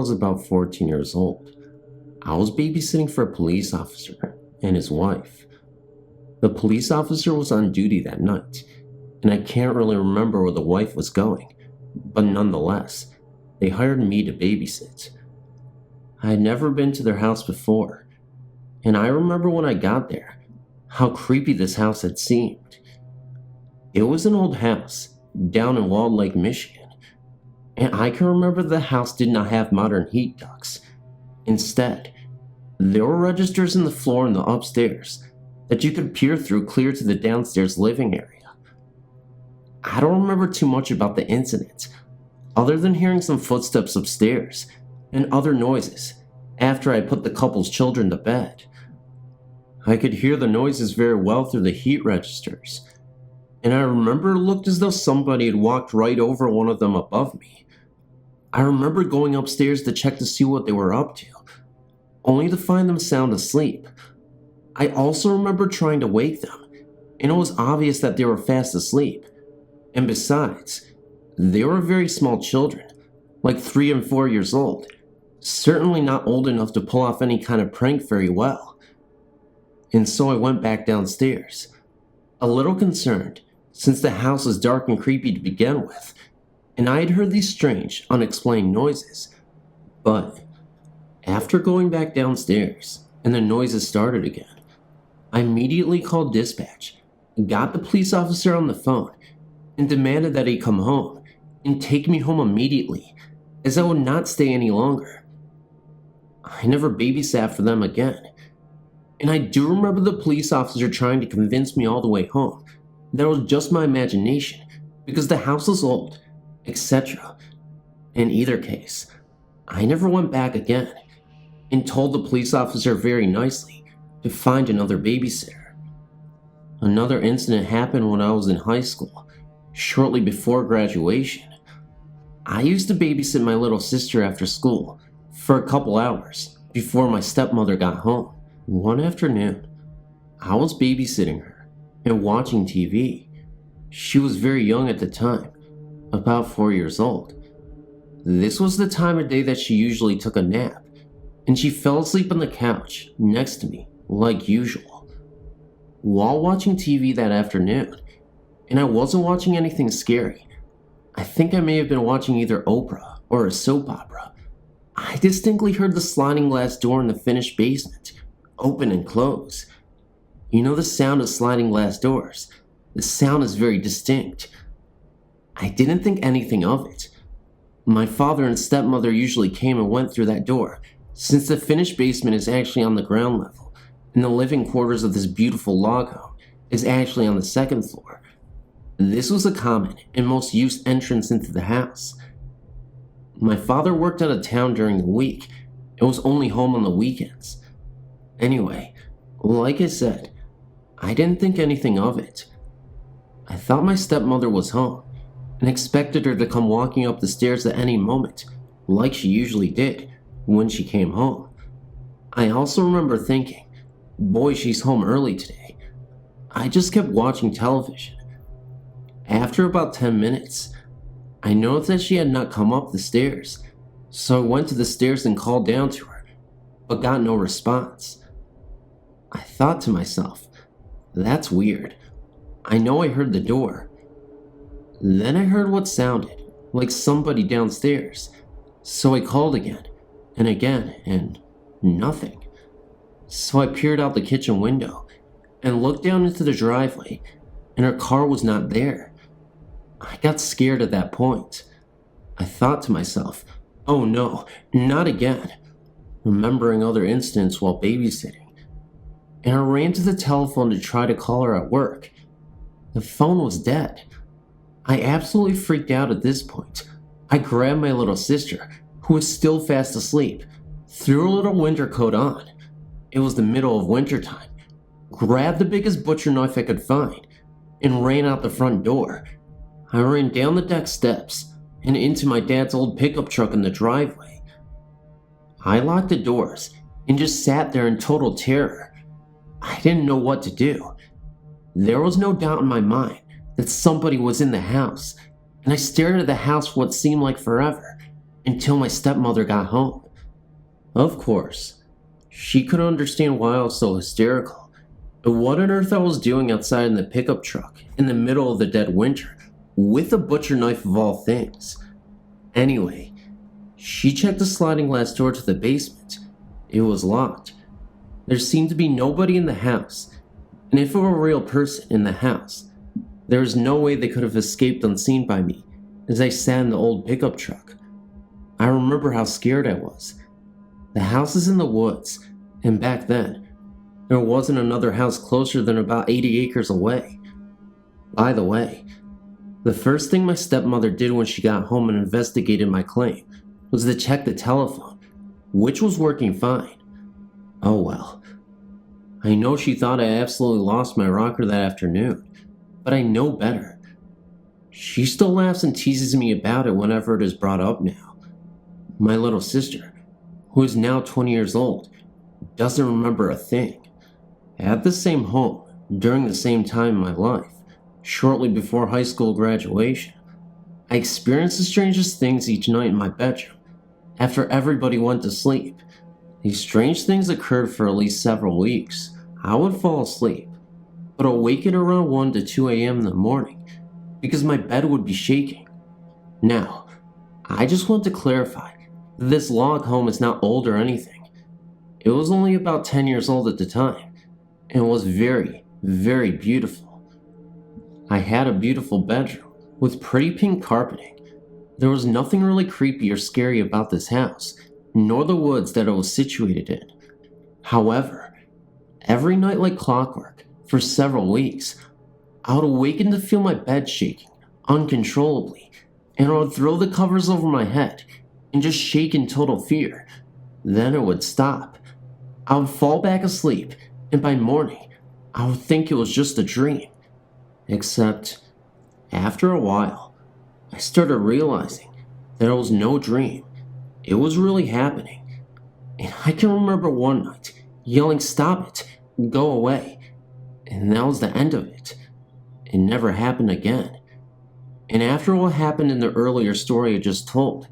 was about 14 years old. I was babysitting for a police officer and his wife. The police officer was on duty that night, and I can't really remember where the wife was going, but nonetheless, they hired me to babysit. I had never been to their house before, and I remember when I got there, how creepy this house had seemed. It was an old house down in Walled Lake, Michigan, and I can remember the house did not have modern heat ducts. Instead, there were registers in the floor in the upstairs that you could peer through clear to the downstairs living area. I don't remember too much about the incident, other than hearing some footsteps upstairs and other noises after I put the couple's children to bed. I could hear the noises very well through the heat registers, and I remember it looked as though somebody had walked right over one of them above me. I remember going upstairs to check to see what they were up to, only to find them sound asleep. I also remember trying to wake them, and it was obvious that they were fast asleep. And besides, they were very small children, like 3 and 4 years old, certainly not old enough to pull off any kind of prank very well. And so I went back downstairs, a little concerned, since the house was dark and creepy to begin with, and I had heard these strange, unexplained noises. But after going back downstairs and the noises started again, I immediately called dispatch, got the police officer on the phone, and demanded that he come home and take me home immediately, as I would not stay any longer. I never babysat for them again, and I do remember the police officer trying to convince me all the way home that it was just my imagination because the house was old, etc. In either case, I never went back again and told the police officer very nicely to find another babysitter. Another incident happened when I was in high school, shortly before graduation. I used to babysit my little sister after school for a couple hours before my stepmother got home. One afternoon, I was babysitting her and watching TV. She was very young at the time, about 4 years old. This was the time of day that she usually took a nap, and she fell asleep on the couch next to me, like usual. While watching TV that afternoon, and I wasn't watching anything scary, I think I may have been watching either Oprah or a soap opera, I distinctly heard the sliding glass door in the finished basement open and close. You know the sound of sliding glass doors. The sound is very distinct. I didn't think anything of it. My father and stepmother usually came and went through that door, since the finished basement is actually on the ground level, and the living quarters of this beautiful log home is actually on the second floor. This was a common and most used entrance into the house. My father worked out of town during the week and was only home on the weekends. Anyway, like I said, I didn't think anything of it. I thought my stepmother was home and expected her to come walking up the stairs at any moment, like she usually did when she came home. I also remember thinking, boy, she's home early today. I just kept watching television. After about 10 minutes, I noticed that she had not come up the stairs, so I went to the stairs and called down to her, but got no response. I thought to myself, that's weird. I know I heard the door. Then I heard what sounded like somebody downstairs, so I called again, and nothing. So I peered out the kitchen window and looked down into the driveway, and her car was not there. I got scared at that point. I thought to myself, oh no, not again, remembering other incidents while babysitting. And I ran to the telephone to try to call her at work. The phone was dead. I absolutely freaked out at this point. I grabbed my little sister, who was still fast asleep, threw her little winter coat on. It was the middle of winter time. Grabbed the biggest butcher knife I could find, and ran out the front door. I ran down the deck steps and into my dad's old pickup truck in the driveway. I locked the doors and just sat there in total terror. I didn't know what to do. There was no doubt in my mind that somebody was in the house, and I stared at the house for what seemed like forever. until my stepmother got home. Of course, she couldn't understand why I was so hysterical, and what on earth I was doing outside in the pickup truck in the middle of the dead winter with a butcher knife of all things. Anyway, she checked the sliding glass door to the basement. It was locked. There seemed to be nobody in the house, and if it were a real person in the house, there was no way they could have escaped unseen by me as I sat in the old pickup truck. I remember how scared I was. The house is in the woods, and back then, there wasn't another house closer than about 80 acres away. By the way, the first thing my stepmother did when she got home and investigated my claim was to check the telephone, which was working fine. Oh well. I know she thought I absolutely lost my rocker that afternoon, but I know better. She still laughs and teases me about it whenever it is brought up now. My little sister, who is now 20 years old, doesn't remember a thing. At the same home, during the same time in my life, shortly before high school graduation, I experienced the strangest things each night in my bedroom. After everybody went to sleep, these strange things occurred for at least several weeks. I would fall asleep, but awaken around 1 to 2 a.m. in the morning because my bed would be shaking. Now, I just want to clarify that this log home is not old or anything. It was only about 10 years old at the time, and was very, very beautiful. I had a beautiful bedroom with pretty pink carpeting. There was nothing really creepy or scary about this house, nor the woods that it was situated in. However, every night like clockwork, for several weeks, I would awaken to feel my bed shaking uncontrollably, and I would throw the covers over my head and just shake in total fear. Then it would stop. I would fall back asleep, and by morning, I would think it was just a dream. Except, after a while, I started realizing that it was no dream. It was really happening. And I can remember one night yelling, "Stop it, go away." And that was the end of it. It never happened again. And after what happened in the earlier story I just told,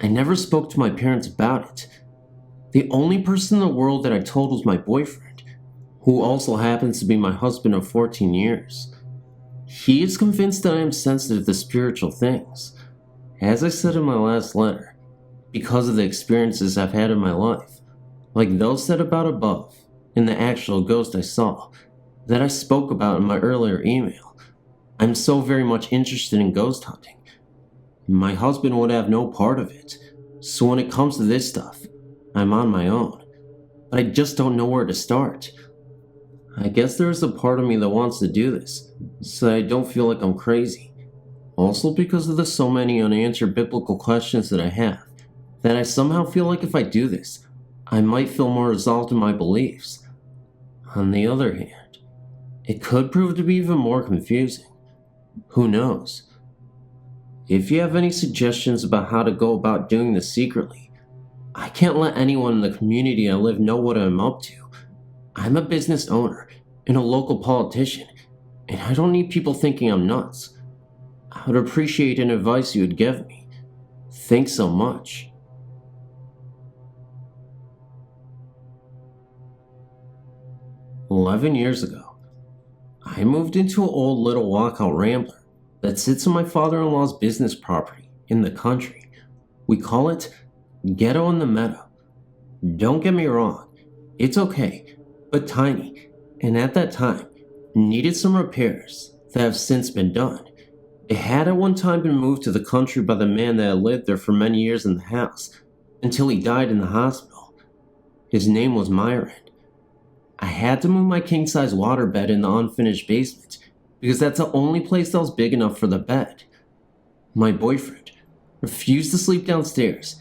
I never spoke to my parents about it. The only person in the world that I told was my boyfriend, who also happens to be my husband of 14 years. He is convinced that I am sensitive to spiritual things. As I said in my last letter, because of the experiences I've had in my life, like those said about above, and the actual ghost I saw, that I spoke about in my earlier email, I'm so very much interested in ghost hunting. My husband would have no part of it, so when it comes to this stuff, I'm on my own, but I just don't know where to start. I guess there is a part of me that wants to do this, so that I don't feel like I'm crazy. Also because of the so many unanswered biblical questions that I have, that I somehow feel like if I do this, I might feel more resolved in my beliefs. On the other hand, it could prove to be even more confusing. Who knows? If you have any suggestions about how to go about doing this secretly, I can't let anyone in the community I live know what I'm up to. I'm a business owner and a local politician, and I don't need people thinking I'm nuts. I would appreciate any advice you would give me. Thanks so much. "11 years ago, I moved into an old little walkout rambler that sits on my father-in-law's business property in the country. We call it Ghetto in the Meadow. Don't get me wrong, it's okay, but tiny, and at that time, needed some repairs that have since been done. It had at one time been moved to the country by the man that had lived there for many years in the house, until he died in the hospital. His name was Myron. I had to move my king-size waterbed in the unfinished basement, because that's the only place that was big enough for the bed. My boyfriend refused to sleep downstairs,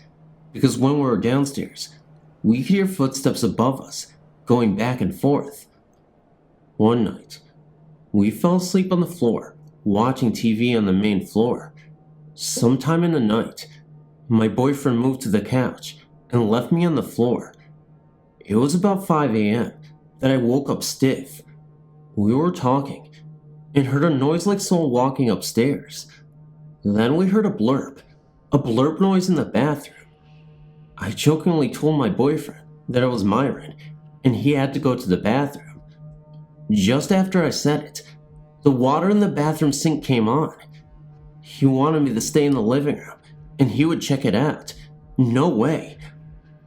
because when we were downstairs, we could hear footsteps above us, going back and forth. One night, we fell asleep on the floor, watching TV on the main floor. Sometime in the night, my boyfriend moved to the couch and left me on the floor. It was about 5 a.m. that I woke up stiff. We were talking and heard a noise like someone walking upstairs. Then we heard a blurb, a blurp noise in the bathroom. I jokingly told my boyfriend that it was Myron and he had to go to the bathroom. Just after I said it, the water in the bathroom sink came on. He wanted me to stay in the living room and he would check it out. No way.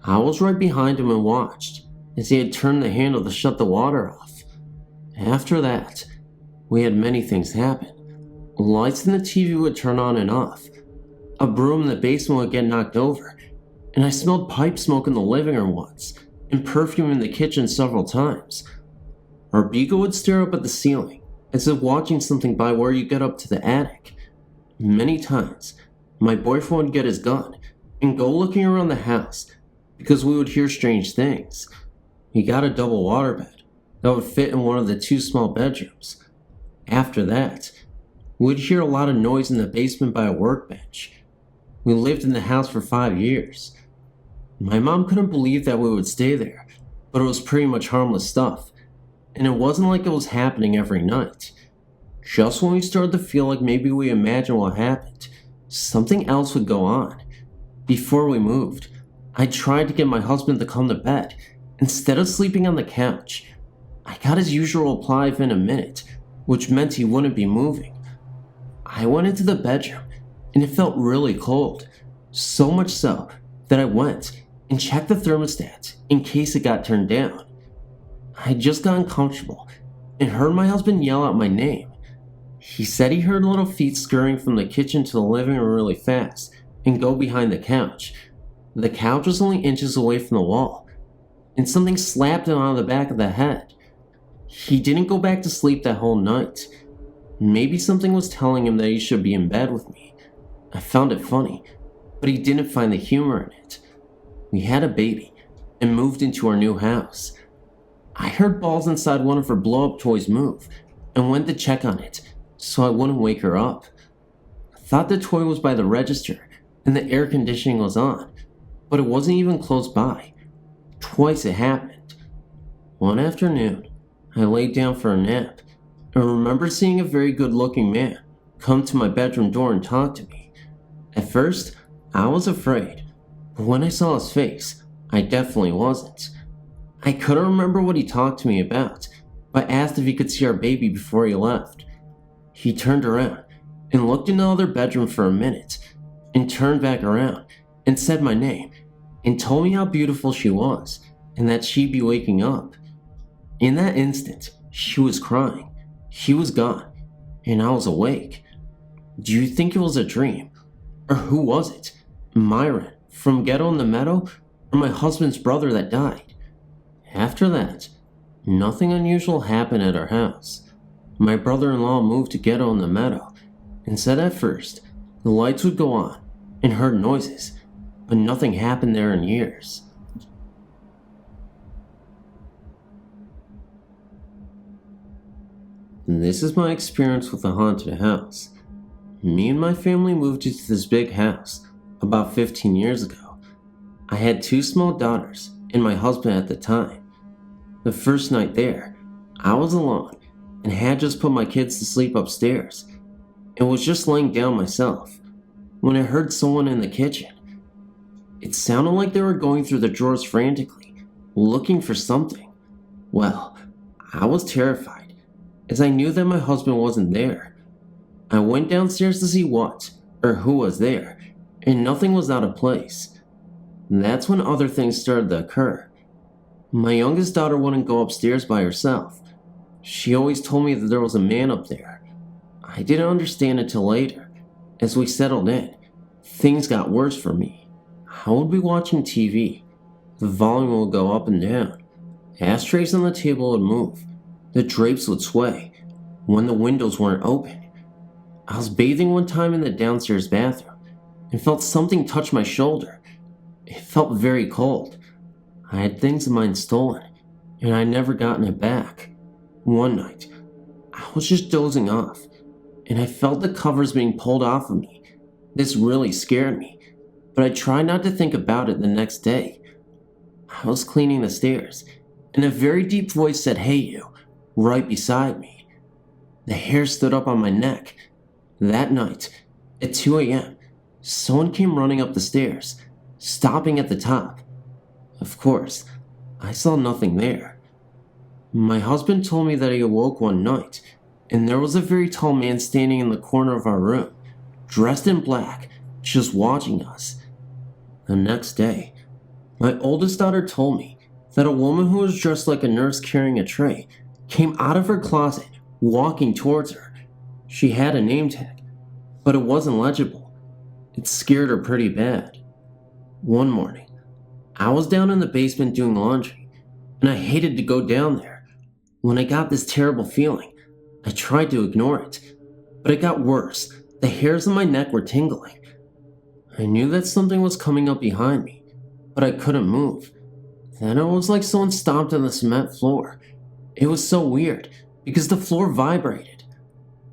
I was right behind him and watched as he had turned the handle to shut the water off. After that, we had many things happen. Lights in the TV would turn on and off. A broom in the basement would get knocked over, and I smelled pipe smoke in the living room once, and perfume in the kitchen several times. Our beagle would stare up at the ceiling, as if watching something by where you get up to the attic. Many times, my boyfriend would get his gun and go looking around the house because we would hear strange things. He got a double waterbed that would fit in one of the 2 small bedrooms. After that, we'd hear a lot of noise in the basement by a workbench. We lived in the house for 5 years. My mom couldn't believe that we would stay there, but it was pretty much harmless stuff, and it wasn't like it was happening every night. Just when we started to feel like maybe we imagined what happened, something else would go on. Before we moved, I tried to get my husband to come to bed instead of sleeping on the couch. I got his usual reply within a minute, which meant he wouldn't be moving. I went into the bedroom and it felt really cold, so much so that I went and checked the thermostat in case it got turned down. I had just gotten comfortable and heard my husband yell out my name. He said he heard little feet scurrying from the kitchen to the living room really fast and go behind the couch. The couch was only inches away from the wall, and something slapped him on the back of the head. He didn't go back to sleep that whole night. Maybe something was telling him that he should be in bed with me. I found it funny, but he didn't find the humor in it. We had a baby and moved into our new house. I heard balls inside one of her blow-up toys move and went to check on it so I wouldn't wake her up. I thought the toy was by the register and the air conditioning was on, but it wasn't even close by. Twice it happened. One afternoon, I laid down for a nap and remember seeing a very good-looking man come to my bedroom door and talk to me. At first, I was afraid, but when I saw his face, I definitely wasn't. I couldn't remember what he talked to me about, but asked if he could see our baby before he left. He turned around and looked in the other bedroom for a minute, and turned back around and said my name and told me how beautiful she was and that she'd be waking up. In that instant, she was crying. He was gone, and I was awake. Do you think it was a dream? Or who was it? Myron from Ghetto in the Meadow, or my husband's brother that died? After that, nothing unusual happened at our house. My brother-in-law moved to Ghetto in the Meadow and said at first the lights would go on and heard noises, but nothing happened there in years. This is my experience with a haunted house. Me and my family moved into this big house about 15 years ago. I had 2 small daughters and my husband at the time. The first night there, I was alone and had just put my kids to sleep upstairs and was just laying down myself when I heard someone in the kitchen. It sounded like they were going through the drawers frantically, looking for something. Well, I was terrified, as I knew that my husband wasn't there. I went downstairs to see what or who was there, and nothing was out of place. That's when other things started to occur. My youngest daughter wouldn't go upstairs by herself. She always told me that there was a man up there. I didn't understand it till later. As we settled in, things got worse for me. I would be watching TV. The volume would go up and down. Ashtrays on the table would move. The drapes would sway when the windows weren't open. I was bathing one time in the downstairs bathroom and felt something touch my shoulder. It felt very cold. I had things of mine stolen, and I'd never gotten it back. One night, I was just dozing off, and I felt the covers being pulled off of me. This really scared me, but I tried not to think about it the next day. I was cleaning the stairs, and a very deep voice said, "Hey you," right beside me. The hair stood up on my neck. That night, at 2 a.m., someone came running up the stairs, stopping at the top. Of course, I saw nothing there. My husband told me that he awoke one night, and there was a very tall man standing in the corner of our room, dressed in black, just watching us. The next day, my oldest daughter told me that a woman who was dressed like a nurse carrying a tray came out of her closet, walking towards her. She had a name tag, but it wasn't legible. It scared her pretty bad. One morning, I was down in the basement doing laundry, and I hated to go down there. When I got this terrible feeling, I tried to ignore it, but it got worse. The hairs on my neck were tingling. I knew that something was coming up behind me, but I couldn't move. Then it was like someone stomped on the cement floor. It was so weird, because the floor vibrated.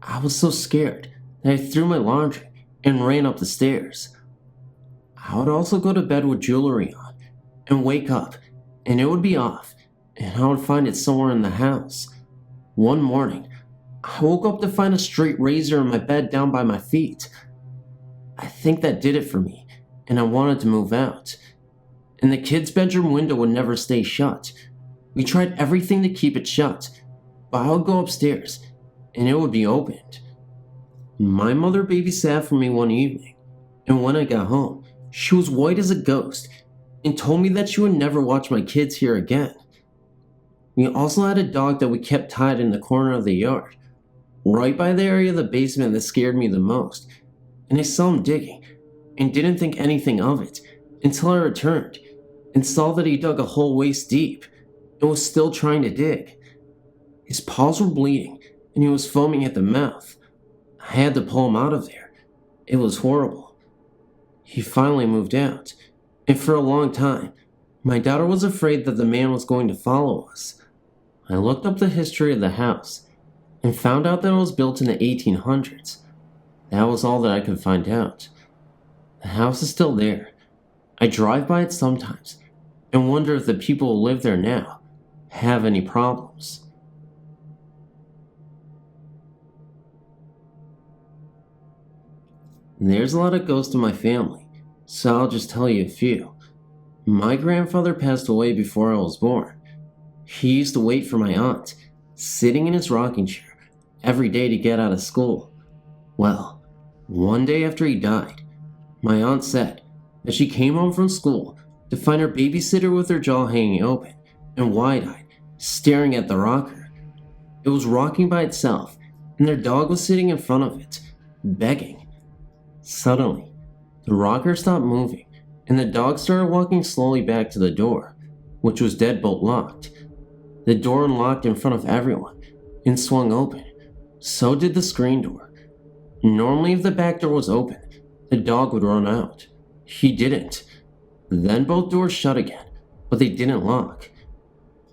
I was so scared that I threw my laundry and ran up the stairs. I would also go to bed with jewelry on, and wake up, and it would be off, and I would find it somewhere in the house. One morning, I woke up to find a straight razor in my bed down by my feet. I think that did it for me, and I wanted to move out. And the kids' bedroom window would never stay shut. We tried everything to keep it shut, but I would go upstairs, and it would be opened. My mother babysat for me one evening, and when I got home, she was white as a ghost, and told me that she would never watch my kids here again. We also had a dog that we kept tied in the corner of the yard, right by the area of the basement that scared me the most, and I saw him digging, and didn't think anything of it until I returned, and saw that he dug a hole waist deep, and was still trying to dig. His paws were bleeding, and he was foaming at the mouth. I had to pull him out of there. It was horrible. He finally moved out, and for a long time, my daughter was afraid that the man was going to follow us. I looked up the history of the house, and found out that it was built in the 1800s. That was all that I could find out. The house is still there. I drive by it sometimes, and wonder if the people who live there now have any problems. There's a lot of ghosts in my family, so I'll just tell you a few. My grandfather passed away before I was born. He used to wait for my aunt, sitting in his rocking chair, every day to get out of school. Well, one day after he died, my aunt said that she came home from school to find her babysitter with her jaw hanging open and wide-eyed, staring at the rocker. It was rocking by itself, and their dog was sitting in front of it, begging. Suddenly, the rocker stopped moving, and the dog started walking slowly back to the door, which was deadbolt locked. The door unlocked in front of everyone and swung open. So did the screen door. Normally, if the back door was open, the dog would run out. He didn't. Then both doors shut again, but they didn't lock.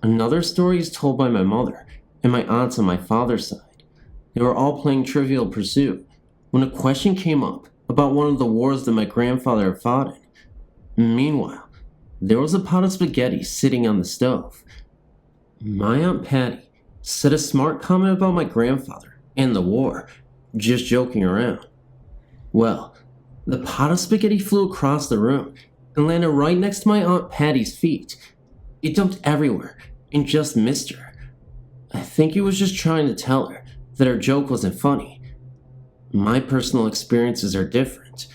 Another story is told by my mother and my aunts on my father's side. They were all playing Trivial Pursuit when a question came up about one of the wars that my grandfather had fought in. Meanwhile, there was a pot of spaghetti sitting on the stove. My Aunt Patty said a smart comment about my grandfather and the war, just joking around. Well, the pot of spaghetti flew across the room and landed right next to my Aunt Patty's feet. It dumped everywhere and just missed her. I think he was just trying to tell her that her joke wasn't funny. My personal experiences are different.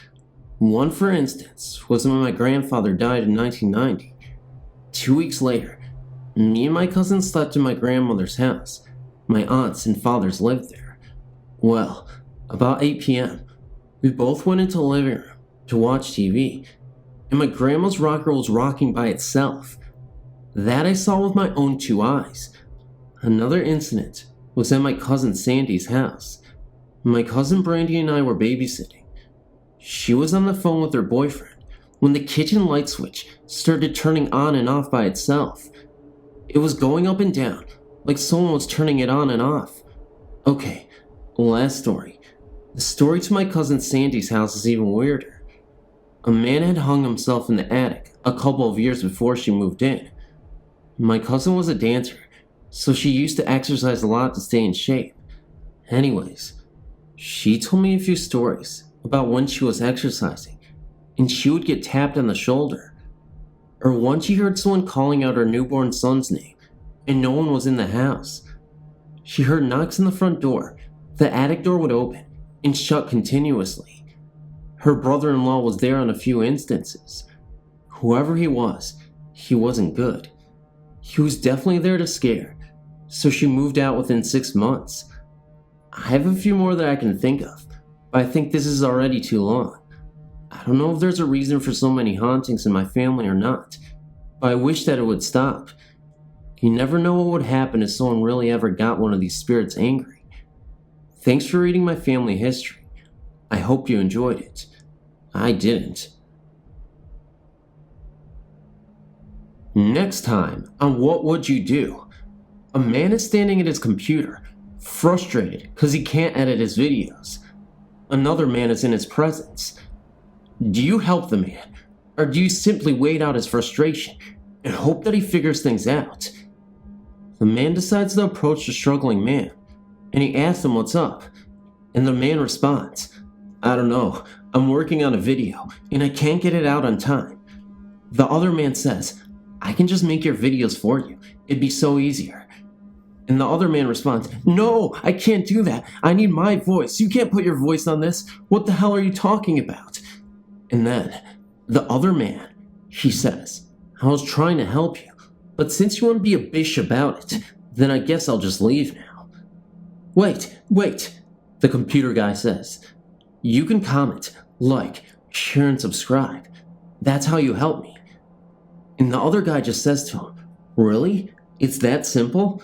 One, for instance, was when my grandfather died in 1990. 2 weeks later, me and my cousin slept in my grandmother's house. My aunts and fathers lived there. Well, about 8 p.m., we both went into the living room to watch TV, and my grandma's rocker was rocking by itself. That I saw with my own 2 eyes. Another incident was at my cousin Sandy's house. My cousin Brandy and I were babysitting. She was on the phone with her boyfriend when the kitchen light switch started turning on and off by itself. It was going up and down, like someone was turning it on and off. Okay, last story. The story to my cousin Sandy's house is even weirder. A man had hung himself in the attic a couple of years before she moved in. My cousin was a dancer, so she used to exercise a lot to stay in shape. Anyways, she told me a few stories about when she was exercising, and she would get tapped on the shoulder. Or once she heard someone calling out her newborn son's name, and no one was in the house. She heard knocks on the front door. The attic door would open and shut continuously. Her brother-in-law was there on a few instances. Whoever he wasn't good. He was definitely there to scare, so she moved out within 6 months. I have a few more that I can think of, but I think this is already too long. I don't know if there's a reason for so many hauntings in my family or not, but I wish that it would stop. You never know what would happen if someone really ever got one of these spirits angry. Thanks for reading my family history. I hope you enjoyed it. I didn't. Next time on What Would You Do? A man is standing at his computer, frustrated because he can't edit his videos. Another man is in his presence. Do you help the man, or do you simply wait out his frustration and hope that he figures things out? The man decides to approach the struggling man, and he asks him what's up, and the man responds, "I don't know, I'm working on a video, and I can't get it out on time." The other man says, "I can just make your videos for you, it'd be so easier." And the other man responds, "No, I can't do that, I need my voice, you can't put your voice on this, what the hell are you talking about?" And then, the other man, he says, "I was trying to help you, but since you want to be a bitch about it, then I guess I'll just leave now." Wait, the computer guy says. "You can comment, like, share, and subscribe. That's how you help me." And the other guy just says to him, "Really? It's that simple?"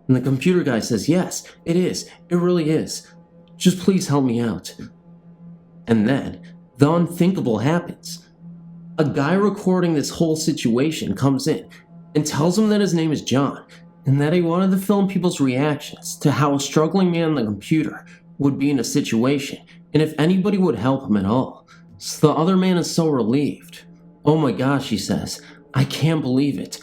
And the computer guy says, "Yes, it is. It really is. Just please help me out." And then, the unthinkable happens. A guy recording this whole situation comes in and tells him that his name is John and that he wanted to film people's reactions to how a struggling man on the computer would be in a situation and if anybody would help him at all. So the other man is so relieved. "Oh my gosh," he says, "I can't believe it.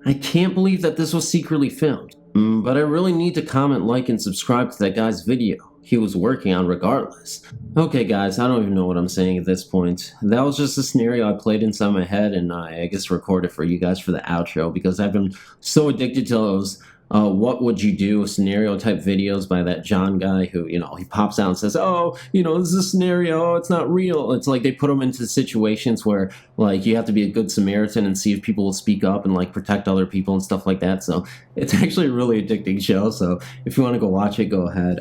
I can't believe that this was secretly filmed. But I really need to comment, like, and subscribe to that guy's video he was working on regardless." Okay guys, I don't even know what I'm saying at this point. That was just a scenario I played inside my head, and I guess recorded for you guys for the outro because I've been so addicted to those what would you do scenario type videos by that John guy who, he pops out and says, "Oh, this is a scenario, oh, it's not real." It's like they put him into situations where like you have to be a good Samaritan and see if people will speak up and like protect other people and stuff like that. So it's actually a really addicting show. So if you want to go watch it, go ahead.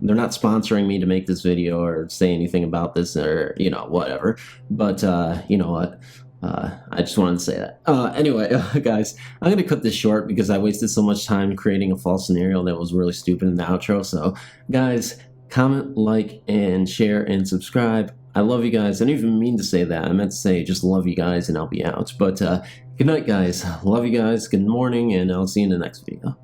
They're not sponsoring me to make this video or say anything about this or whatever, but you know what, I just wanted to say that. Anyway, guys, I'm going to cut this short because I wasted so much time creating a false scenario that was really stupid in the outro. So, guys, comment, like, and share, and subscribe. I love you guys. I didn't even mean to say that. I meant to say just love you guys and I'll be out. But good night, guys. Love you guys. Good morning, and I'll see you in the next video.